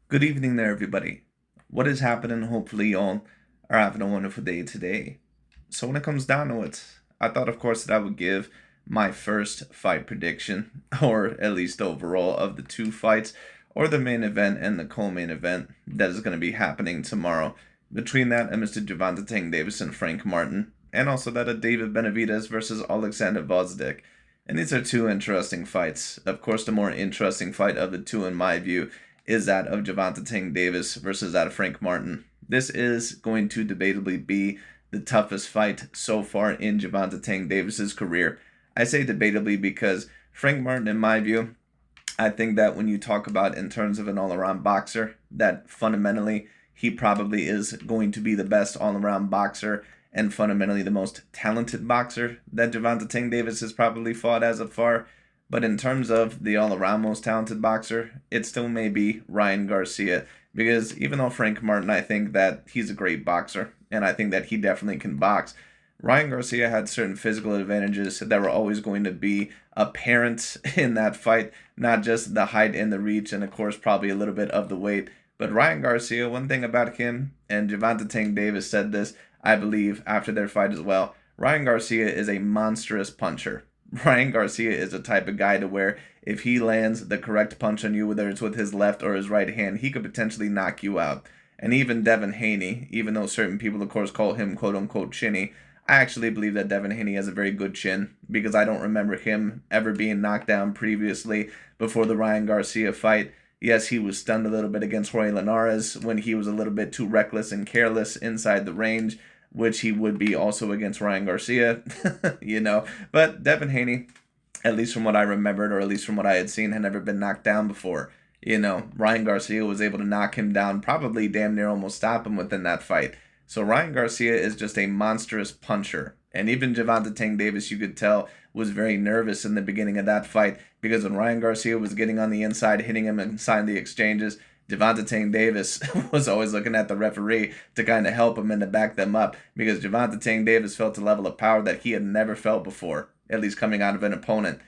Good evening there, everybody. What is happening? Hopefully, y'all are having a wonderful day today. So, when it comes down to it, I thought, of course, that I would give my first fight prediction, or at least overall, of the two fights, or the main event and the co main event that is going to be happening tomorrow. Between that and Mr. Gervonta Davis and Frank Martin, and also that of David Benavidez versus Alexander Vozdik. And these are two interesting fights. Of course, the more interesting fight of the two, in my view, is that of Gervonta Davis versus that of Frank Martin. This is going to debatably be the toughest fight so far in Gervonta Davis's career. I say debatably because Frank Martin, in my view, I think that when you talk about in terms of an all-around boxer, that fundamentally he probably is going to be the best all-around boxer and fundamentally the most talented boxer that Gervonta Davis has probably fought as of far. But in terms of the all-around most talented boxer, it still may be Ryan Garcia. Because even though Frank Martin, I think that he's a great boxer, and I think that he definitely can box, Ryan Garcia had certain physical advantages that were always going to be apparent in that fight, not just the height and the reach, and of course, probably a little bit of the weight. But Ryan Garcia, one thing about him, and Gervonta Davis said this, I believe, after their fight as well, Ryan Garcia is a monstrous puncher. Ryan Garcia is a type of guy to where if he lands the correct punch on you, whether it's with his left or his right hand, he could potentially knock you out. And even Devin Haney, even though certain people, of course, call him quote unquote chinny, I actually believe that Devin Haney has a very good chin because I don't remember him ever being knocked down previously before the Ryan Garcia fight. Yes, he was stunned a little bit against Roy Linares when he was a little bit too reckless and careless inside the range, which he would be also against Ryan Garcia, you know. But Devin Haney, at least from what I remembered, or at least from what I had seen, had never been knocked down before. You know, Ryan Garcia was able to knock him down, probably damn near almost stop him within that fight. So Ryan Garcia is just a monstrous puncher. And even Gervonta Davis, you could tell, was very nervous in the beginning of that fight because when Ryan Garcia was getting on the inside, hitting him inside the exchanges, Gervonta Davis was always looking at the referee to kind of help him and to back them up because Gervonta Davis felt a level of power that he had never felt before, at least coming out of an opponent.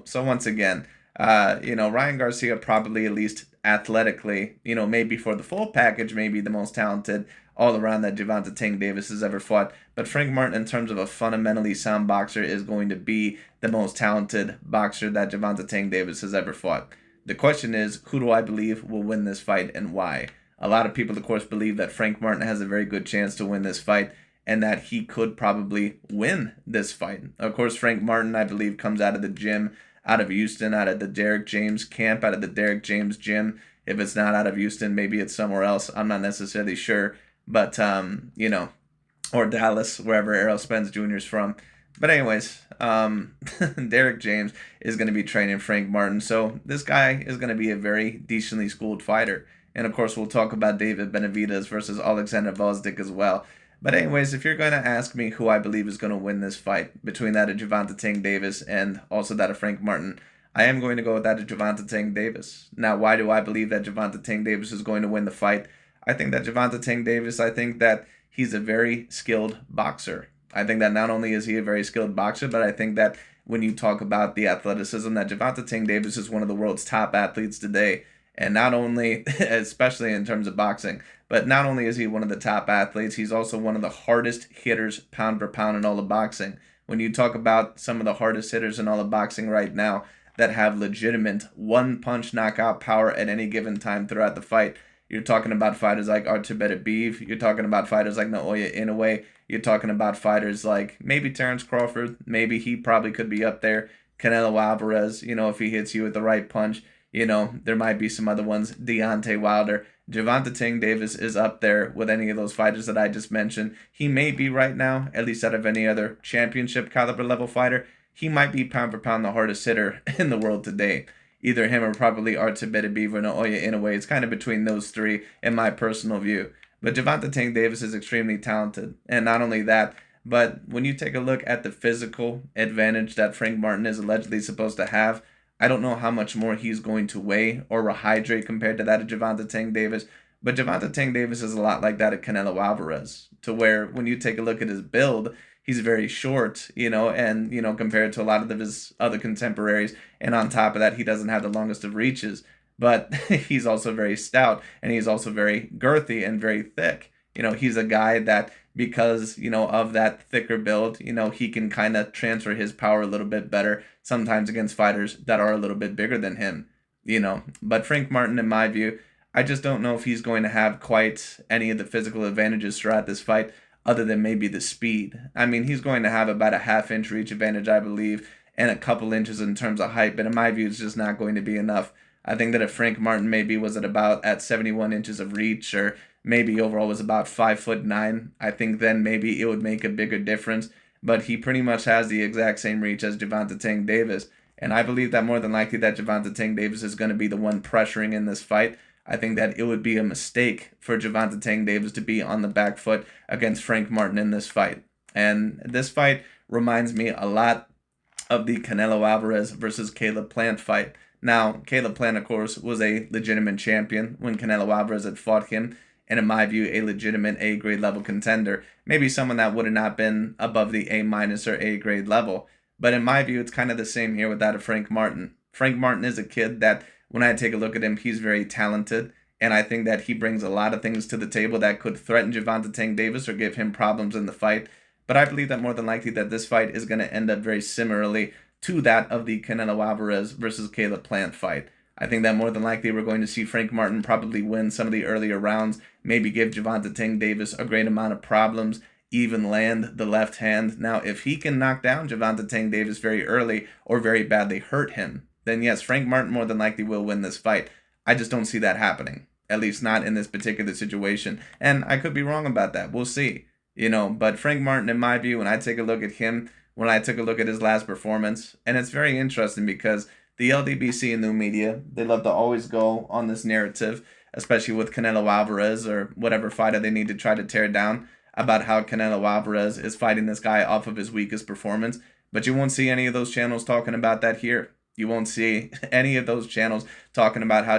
So once again, Ryan Garcia probably at least athletically, maybe for the full package, maybe the most talented all around that Gervonta Davis has ever fought. But Frank Martin, in terms of a fundamentally sound boxer, is going to be the most talented boxer that Gervonta Davis has ever fought. The question is, who do I believe will win this fight and why? A lot of people, of course, believe that Frank Martin has a very good chance to win this fight and that he could probably win this fight. Of course, Frank Martin, I believe, comes out of the gym, out of Houston, out of the Derek James camp, out of the Derek James gym. If it's not out of Houston, maybe it's somewhere else. I'm not necessarily sure. But, or Dallas, wherever Errol Spence Jr. is from. But anyways, Derek James is going to be training Frank Martin. So this guy is going to be a very decently schooled fighter. And of course, we'll talk about David Benavidez versus Alexander Vozdik as well. But anyways, if you're going to ask me who I believe is going to win this fight between that of Gervonta Davis and also that of Frank Martin, I am going to go with that of Gervonta Davis. Now, why do I believe that Gervonta Davis is going to win the fight? I think that Gervonta Davis, I think that he's a very skilled boxer. I think that not only is he a very skilled boxer, but I think that when you talk about the athleticism, that Gervonta Davis is one of the world's top athletes today. And not only, especially in terms of boxing, but not only is he one of the top athletes, he's also one of the hardest hitters pound for pound in all of boxing. When you talk about some of the hardest hitters in all of boxing right now that have legitimate one-punch knockout power at any given time throughout the fight, you're talking about fighters like Artur Beterbiev. You're talking about fighters like Naoya Inoue. You're talking about fighters like maybe Terrence Crawford. Maybe he probably could be up there. Canelo Alvarez, if he hits you with the right punch. There might be some other ones. Deontay Wilder. Gervonta Davis is up there with any of those fighters that I just mentioned. He may be right now, at least out of any other championship caliber level fighter, he might be pound for pound the hardest hitter in the world today. Either him or probably Artur Beterbiev or Naoya Inoue. It's kind of between those three in my personal view. But Gervonta Davis is extremely talented. And not only that, but when you take a look at the physical advantage that Frank Martin is allegedly supposed to have, I don't know how much more he's going to weigh or rehydrate compared to that of Gervonta Davis. But Gervonta Davis is a lot like that of Canelo Alvarez, to where when you take a look at his build, he's very short, and compared to a lot of his other contemporaries. And on top of that, he doesn't have the longest of reaches. but he's also very stout, and he's also very girthy and very thick. He's a guy that, because, of that thicker build, he can kind of transfer his power a little bit better sometimes against fighters that are a little bit bigger than him. But Frank Martin, in my view, I just don't know if he's going to have quite any of the physical advantages throughout this fight, other than maybe the speed. I mean, he's going to have about a half-inch reach advantage, I believe, and a couple inches in terms of height, but in my view, it's just not going to be enough. I think that if Frank Martin maybe was at 71 inches of reach, or maybe overall was about 5'9", I think then maybe it would make a bigger difference. But he pretty much has the exact same reach as Gervonta Davis, and I believe that more than likely that Gervonta Davis is going to be the one pressuring in this fight. I think that it would be a mistake for Gervonta Davis to be on the back foot against Frank Martin in this fight. And this fight reminds me a lot of the Canelo Alvarez versus Caleb Plant fight. Now, Caleb Plant, of course, was a legitimate champion when Canelo Alvarez had fought him, and in my view, a legitimate A-grade level contender. Maybe someone that would have not been above the A- or A-grade level. But in my view, it's kind of the same here with that of Frank Martin. Frank Martin is a kid that, when I take a look at him, he's very talented, and I think that he brings a lot of things to the table that could threaten Gervonta Davis or give him problems in the fight. But I believe that more than likely that this fight is going to end up very similarly to that of the Canelo Alvarez versus Caleb Plant fight. I think that more than likely we're going to see Frank Martin probably win some of the earlier rounds, maybe give Gervonta Davis a great amount of problems, even land the left hand. Now, if he can knock down Gervonta Davis very early or very badly hurt him, then yes, Frank Martin more than likely will win this fight. I just don't see that happening, at least not in this particular situation. And I could be wrong about that. We'll see. But Frank Martin, in my view, when I take a look at him, when I took a look at his last performance, and it's very interesting because the LDBC and new media, they love to always go on this narrative, especially with Canelo Alvarez or whatever fighter they need to try to tear down, about how Canelo Alvarez is fighting this guy off of his weakest performance. But you won't see any of those channels talking about that here. You won't see any of those channels talking about how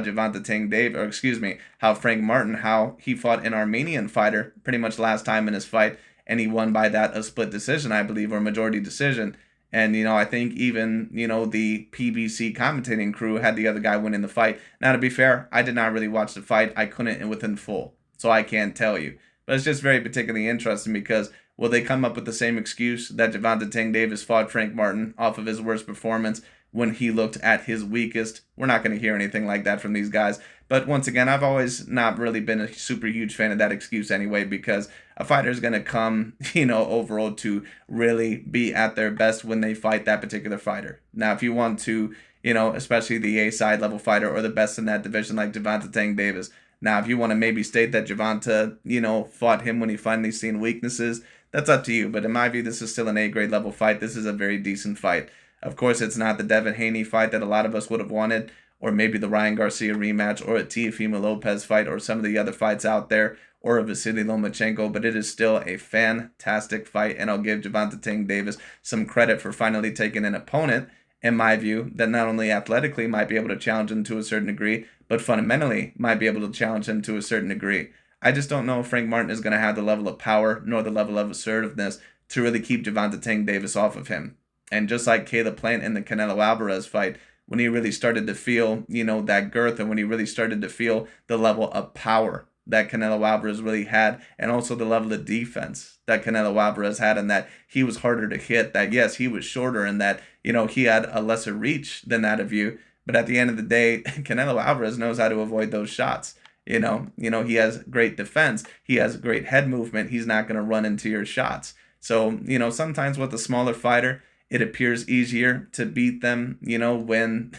how Frank Martin, how he fought an Armenian fighter pretty much last time in his fight, and he won by that a split decision, I believe, or majority decision. And, I think even, the PBC commentating crew had the other guy winning the fight. Now, to be fair, I did not really watch the fight. I couldn't within full, so I can't tell you. But it's just very particularly interesting because will they come up with the same excuse that Gervonta Davis fought Frank Martin off of his worst performance when he looked at his weakest? We're not going to hear anything like that from these guys. But once again, I've always not really been a super huge fan of that excuse anyway, because a fighter is going to come, overall to really be at their best when they fight that particular fighter. Now, if you want to, especially the A-side level fighter or the best in that division like Gervonta Davis. Now, if you want to maybe state that Gervonta, fought him when he finally seen weaknesses, that's up to you. But in my view, this is still an A-grade level fight. This is a very decent fight. Of course, it's not the Devin Haney fight that a lot of us would have wanted, or maybe the Ryan Garcia rematch, or a Teofimo Lopez fight, or some of the other fights out there, or a Vasily Lomachenko, but it is still a fantastic fight, and I'll give Gervonta Davis some credit for finally taking an opponent, in my view, that not only athletically might be able to challenge him to a certain degree, but fundamentally might be able to challenge him to a certain degree. I just don't know if Frank Martin is going to have the level of power nor the level of assertiveness to really keep Gervonta Davis off of him. And just like Caleb Plant in the Canelo Alvarez fight, when he really started to feel, that girth, and when he really started to feel the level of power that Canelo Alvarez really had, and also the level of defense that Canelo Alvarez had, and that he was harder to hit, that yes, he was shorter, and that, he had a lesser reach than that of you. But at the end of the day, Canelo Alvarez knows how to avoid those shots. He has great defense. He has great head movement. He's not going to run into your shots. So, sometimes with a smaller fighter, it appears easier to beat them, when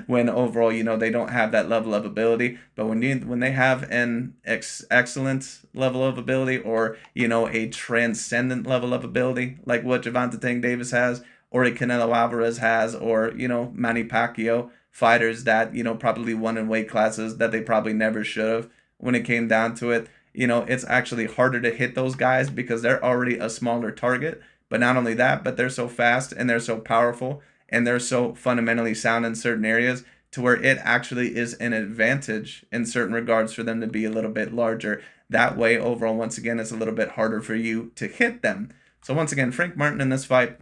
when overall, they don't have that level of ability. But when they have an excellent level of ability, or, a transcendent level of ability, like what Gervonta Davis has, or a Canelo Alvarez has, or, Manny Pacquiao, fighters that, probably won in weight classes that they probably never should have when it came down to it. It's actually harder to hit those guys because they're already a smaller target. But not only that, but they're so fast and they're so powerful and they're so fundamentally sound in certain areas to where it actually is an advantage in certain regards for them to be a little bit larger. That way, overall, once again, it's a little bit harder for you to hit them. So once again, Frank Martin in this fight,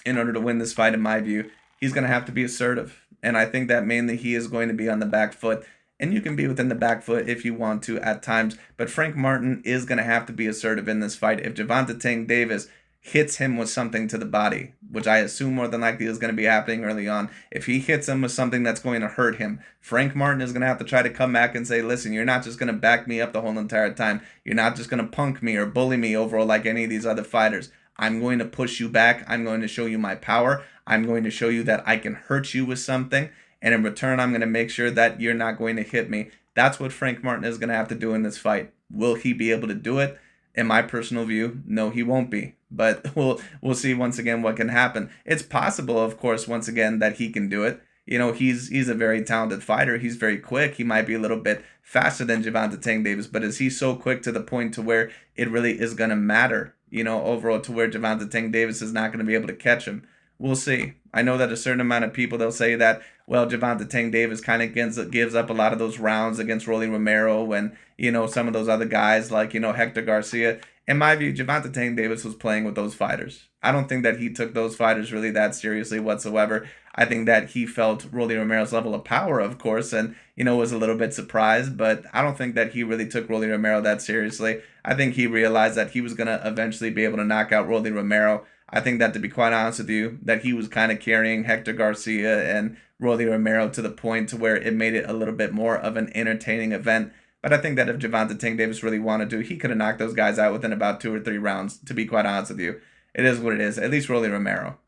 in order to win this fight, in my view, he's going to have to be assertive. And I think that mainly he is going to be on the back foot and you can be within the back foot if you want to at times. But Frank Martin is going to have to be assertive in this fight. If Gervonta Davis hits him with something to the body, which I assume more than likely is going to be happening early on, if he hits him with something that's going to hurt him, Frank Martin is going to have to try to come back and say, listen, you're not just going to back me up the whole entire time. You're not just going to punk me or bully me overall like any of these other fighters. I'm going to push you back. I'm going to show you my power. I'm going to show you that I can hurt you with something. And in return, I'm going to make sure that you're not going to hit me. That's what Frank Martin is going to have to do in this fight. Will he be able to do it? In my personal view, no, he won't be. But we'll see once again what can happen. It's possible, of course, once again, that he can do it. You know, he's a very talented fighter. He's very quick. He might be a little bit faster than Gervonta Davis, but is he so quick to the point to where it really is going to matter, you know, overall, to where Gervonta Davis is not going to be able to catch him? We'll see. I know that a certain amount of people, they'll say that, well, Gervonta Davis kind of gives up a lot of those rounds against Rolly Romero and, you know, some of those other guys like, you know, Hector Garcia. In my view, Gervonta Davis was playing with those fighters. I don't think that he took those fighters really that seriously whatsoever. I think that he felt Rolly Romero's level of power, of course, and, you know, was a little bit surprised, but I don't think that he really took Rolly Romero that seriously. I think he realized that he was going to eventually be able to knock out Rolly Romero. I think that, to be quite honest with you, that he was kind of carrying Hector Garcia and Rolly Romero to the point to where it made it a little bit more of an entertaining event. But I think that if Gervonta Davis really wanted to, he could have knocked those guys out within about 2 or 3 rounds, to be quite honest with you. It is what it is, at least Rolly Romero.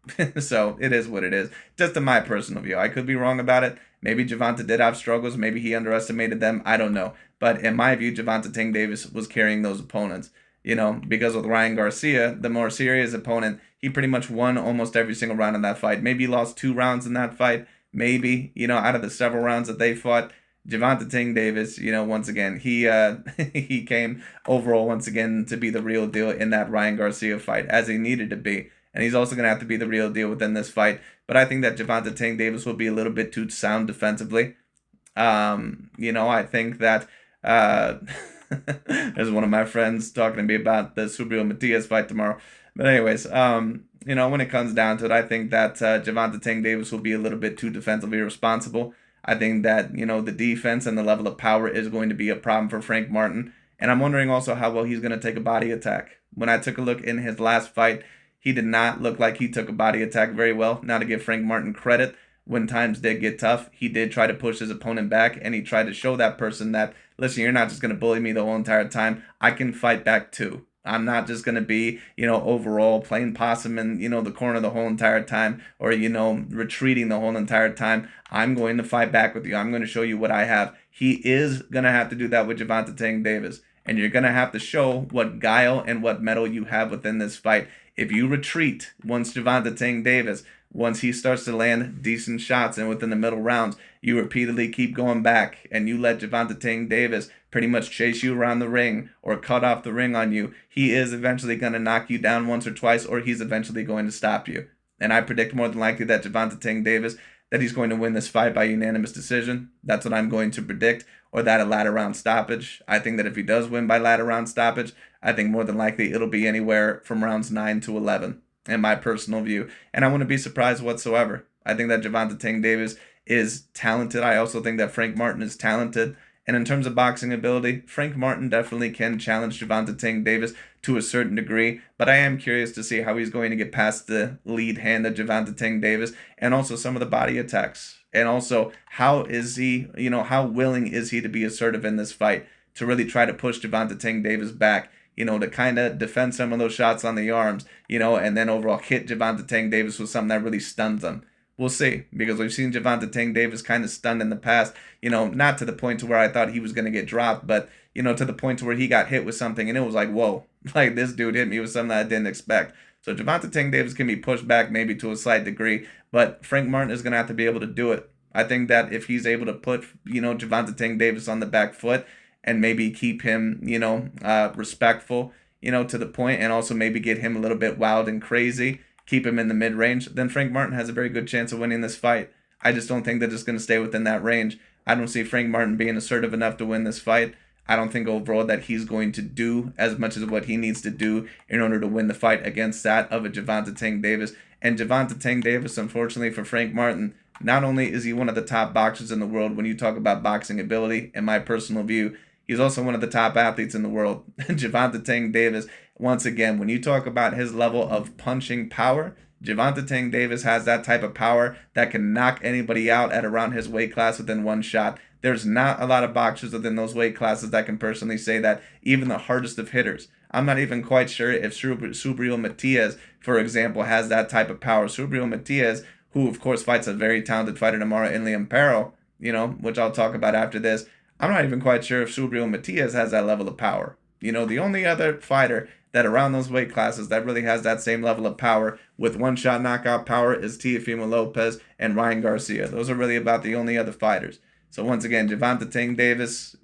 So it is what it is, just in my personal view. I could be wrong about it. Maybe Gervonta did have struggles. Maybe he underestimated them. I don't know. But in my view, Gervonta Davis was carrying those opponents. You know, because with Ryan Garcia, the more serious opponent, he pretty much won almost every single round in that fight. Maybe he lost 2 rounds in that fight. Maybe, you know, out of the several rounds that they fought. Gervonta Davis, you know, once again, he he came overall once again to be the real deal in that Ryan Garcia fight, as he needed to be. And he's also going to have to be the real deal within this fight. But I think that Gervonta Davis will be a little bit too sound defensively. You know, I think that there's one of my friends talking to me about the Subriel Matias fight tomorrow. But anyways, you know, when it comes down to it, I think that Gervonta Davis will be a little bit too defensively responsible. I think that, you know, the defense and the level of power is going to be a problem for Frank Martin. And I'm wondering also how well he's going to take a body attack. When I took a look in his last fight, he did not look like he took a body attack very well. Now, to give Frank Martin credit, when times did get tough, he did try to push his opponent back, and he tried to show that person that, listen, you're not just going to bully me the whole entire time. I can fight back too. I'm not just going to be, you know, overall playing possum in, you know, the corner the whole entire time, or, you know, retreating the whole entire time. I'm going to fight back with you. I'm going to show you what I have. He is going to have to do that with Gervonta Davis. And you're going to have to show what guile and what mettle you have within this fight. If you retreat once Gervonta Davis, once he starts to land decent shots and within the middle rounds, you repeatedly keep going back and you let Gervonta Davis pretty much chase you around the ring or cut off the ring on you, he is eventually going to knock you down once or twice, or he's eventually going to stop you. And I predict more than likely that Gervonta Davis, that he's going to win this fight by unanimous decision. That's what I'm going to predict, or that a ladder round stoppage. I think that if he does win by ladder round stoppage, I think more than likely it'll be anywhere from rounds 9 to 11, in my personal view. And I wouldn't be surprised whatsoever. I think that Gervonta Davis is talented. I also think that Frank Martin is talented. And in terms of boxing ability, Frank Martin definitely can challenge Gervonta Davis to a certain degree. But I am curious to see how he's going to get past the lead hand of Gervonta Davis, and also some of the body attacks. And also, how is he, you know, how willing is he to be assertive in this fight, to really try to push Gervonta Davis back, you know, to kind of defend some of those shots on the arms, you know, and then overall hit Gervonta Davis with something that really stuns him. We'll see, because we've seen Gervonta Davis kind of stunned in the past, you know, not to the point to where I thought he was going to get dropped, but, you know, to the point to where he got hit with something and it was like, whoa, like this dude hit me with something that I didn't expect. So Gervonta Davis can be pushed back maybe to a slight degree, but Frank Martin is going to have to be able to do it. I think that if he's able to put, you know, Gervonta Davis on the back foot and maybe keep him, you know, respectful, you know, to the point, and also maybe get him a little bit wild and crazy, keep him in the mid-range, then Frank Martin has a very good chance of winning this fight. I just don't think that it's going to stay within that range. I don't see Frank Martin being assertive enough to win this fight. I don't think overall that he's going to do as much as what he needs to do in order to win the fight against that of a Gervonta Davis. And Gervonta Davis, unfortunately for Frank Martin, not only is he one of the top boxers in the world when you talk about boxing ability, in my personal view, he's also one of the top athletes in the world. Gervonta Davis, once again, when you talk about his level of punching power, Gervonta Davis has that type of power that can knock anybody out at around his weight class within one shot. There's not a lot of boxers within those weight classes that can personally say that, even the hardest of hitters. I'm not even quite sure if Subriel Matias, for example, has that type of power. Subriel Matias, who of course fights a very talented fighter tomorrow in Liam Perro, which I'll talk about after this. I'm not even quite sure if Subriel Matias has that level of power. The only other fighter that around those weight classes that really has that same level of power with one-shot knockout power is Teofimo Lopez and Ryan Garcia. Those are really about the only other fighters. So once again, Gervonta Davis,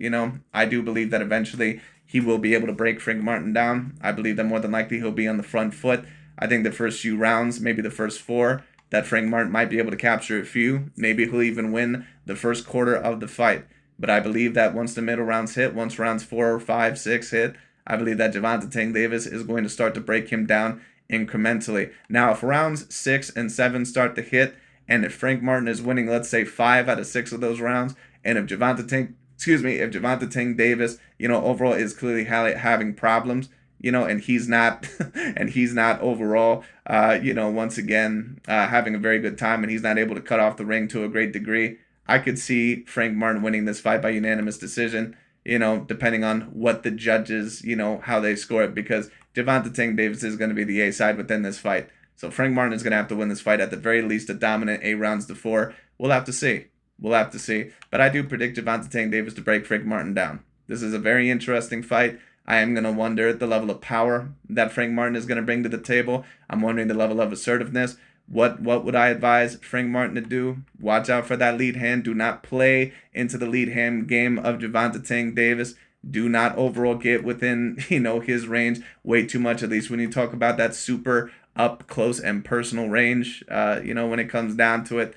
I do believe that eventually he will be able to break Frank Martin down. I believe that more than likely he'll be on the front foot. I think the first few rounds, maybe the first 4, that Frank Martin might be able to capture a few. Maybe he'll even win the first quarter of the fight. But I believe that once the middle rounds hit, once rounds 4, 5, 6 hit, I believe that Gervonta Davis is going to start to break him down incrementally. Now, if rounds 6 and 7 start to hit, and if Frank Martin is winning, let's say 5 out of 6 of those rounds, and if Gervonta Davis, overall is clearly having problems, and he's not, and he's not overall, once again, having a very good time, and he's not able to cut off the ring to a great degree, I could see Frank Martin winning this fight by unanimous decision, depending on what the judges, how they score it, because Gervonta Davis is going to be the A side within this fight. So Frank Martin is going to have to win this fight at the very least a dominant 8 rounds to 4. We'll have to see. We'll have to see. But I do predict Gervonta Davis to break Frank Martin down. This is a very interesting fight. I am going to wonder the level of power that Frank Martin is going to bring to the table. I'm wondering the level of assertiveness. What would I advise Frank Martin to do? Watch out for that lead hand. Do not play into the lead hand game of Gervonta Davis. Do not overall get within, his range way too much, at least when you talk about that super up close and personal range. When it comes down to it,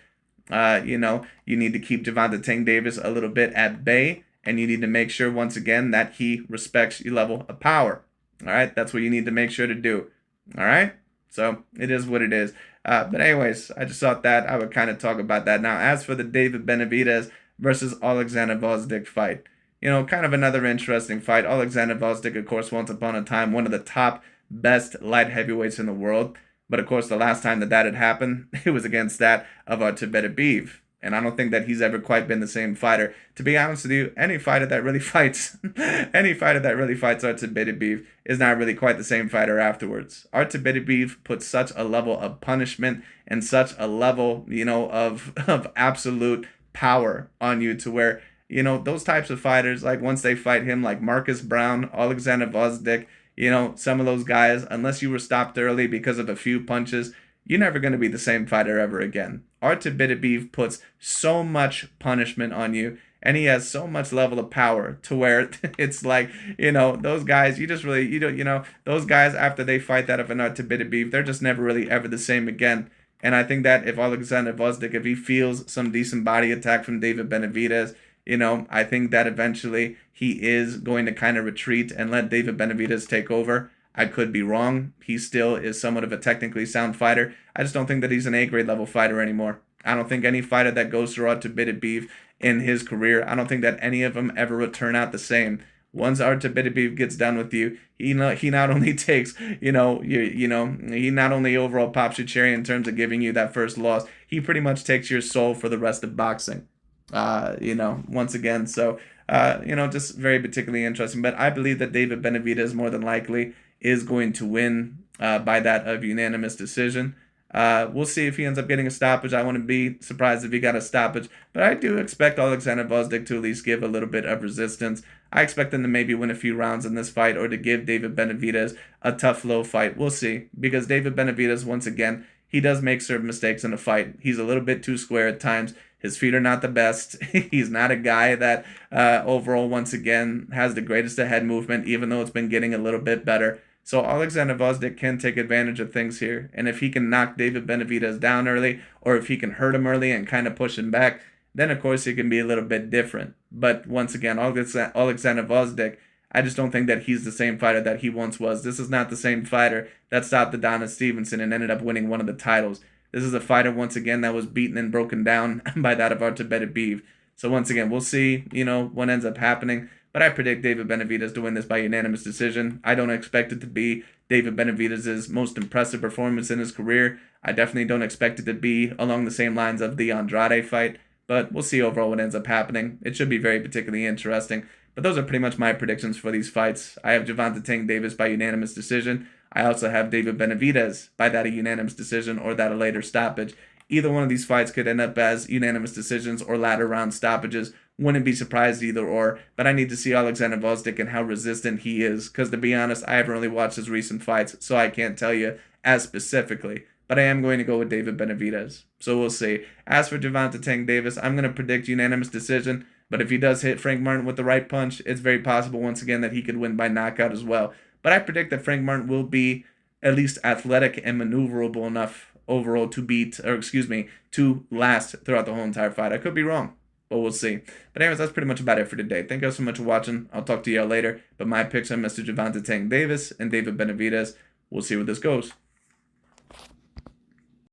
you need to keep Gervonta Davis a little bit at bay, and you need to make sure, once again, that he respects your level of power. All right, that's what you need to make sure to do. All right, so it is what it is. But anyways, I just thought that I would kind of talk about that. Now, as for the David Benavidez versus Alexander Gvozdyk fight, kind of another interesting fight. Alexander Gvozdyk, of course, once upon a time, one of the top best light heavyweights in the world. But of course, the last time that had happened, it was against that of Artur. And I don't think that he's ever quite been the same fighter. To be honest with you, any fighter that really fights Artur is not really quite the same fighter afterwards. Artur puts such a level of punishment and such a level, of absolute power on you to where, those types of fighters, like once they fight him, like Marcus Brown, Alexander Gvozdyk, some of those guys, unless you were stopped early because of a few punches, you're never going to be the same fighter ever again. Artur puts so much punishment on you, and he has so much level of power to where it's like, those guys, those guys, after they fight that of an Artur, they're just never really ever the same again. And I think that if Alexander Gvozdyk, if he feels some decent body attack from David Benavidez, I think that eventually he is going to kind of retreat and let David Benavidez take over. I could be wrong. He still is somewhat of a technically sound fighter. I just don't think that he's an A-grade level fighter anymore. I don't think any fighter that goes through Artur in his career, I don't think that any of them ever will turn out the same. Once Artur gets done with you, he not only takes, he not only overall pops your cherry in terms of giving you that first loss, he pretty much takes your soul for the rest of boxing. Once again, so, just very particularly interesting. But I believe that David Benavidez more than likely is going to win by that of unanimous decision. We'll see if he ends up getting a stoppage. I wouldn't be surprised if he got a stoppage, but I do expect Alexander Gvozdyk to at least give a little bit of resistance. I expect him to maybe win a few rounds in this fight or to give David Benavidez a tough, low fight. We'll see, because David Benavidez, once again, he does make certain mistakes in a fight. He's a little bit too square at times. His feet are not the best. He's not a guy that overall, once again, has the greatest head movement, even though it's been getting a little bit better. So Alexander Gvozdyk can take advantage of things here. And if he can knock David Benavidez down early, or if he can hurt him early and kind of push him back, then of course he can be a little bit different. But once again, Alexander Gvozdyk, I just don't think that he's the same fighter that he once was. This is not the same fighter that stopped Adonis Stevenson and ended up winning one of the titles. This is a fighter, once again, that was beaten and broken down by that of Artabetabeev. So once again, we'll see, what ends up happening. But I predict David Benavidez to win this by unanimous decision. I don't expect it to be David Benavidez' most impressive performance in his career. I definitely don't expect it to be along the same lines of the Andrade fight. But we'll see overall what ends up happening. It should be very particularly interesting. But those are pretty much my predictions for these fights. I have Gervonta Davis by unanimous decision. I also have David Benavidez by that a unanimous decision or that a later stoppage. Either one of these fights could end up as unanimous decisions or latter round stoppages. Wouldn't be surprised either or, but I need to see Alexander Gvozdyk and how resistant he is, because to be honest, I haven't really watched his recent fights, so I can't tell you as specifically. But I am going to go with David Benavidez, so we'll see. As for Gervonta Davis, I'm going to predict unanimous decision, but if he does hit Frank Martin with the right punch, it's very possible once again that he could win by knockout as well. But I predict that Frank Martin will be at least athletic and maneuverable enough overall to last throughout the whole entire fight. I could be wrong, but we'll see. But anyways, that's pretty much about it for today. Thank you all so much for watching. I'll talk to y'all later. But my picks are Mr. Gervonta Davis and David Benavidez. We'll see where this goes.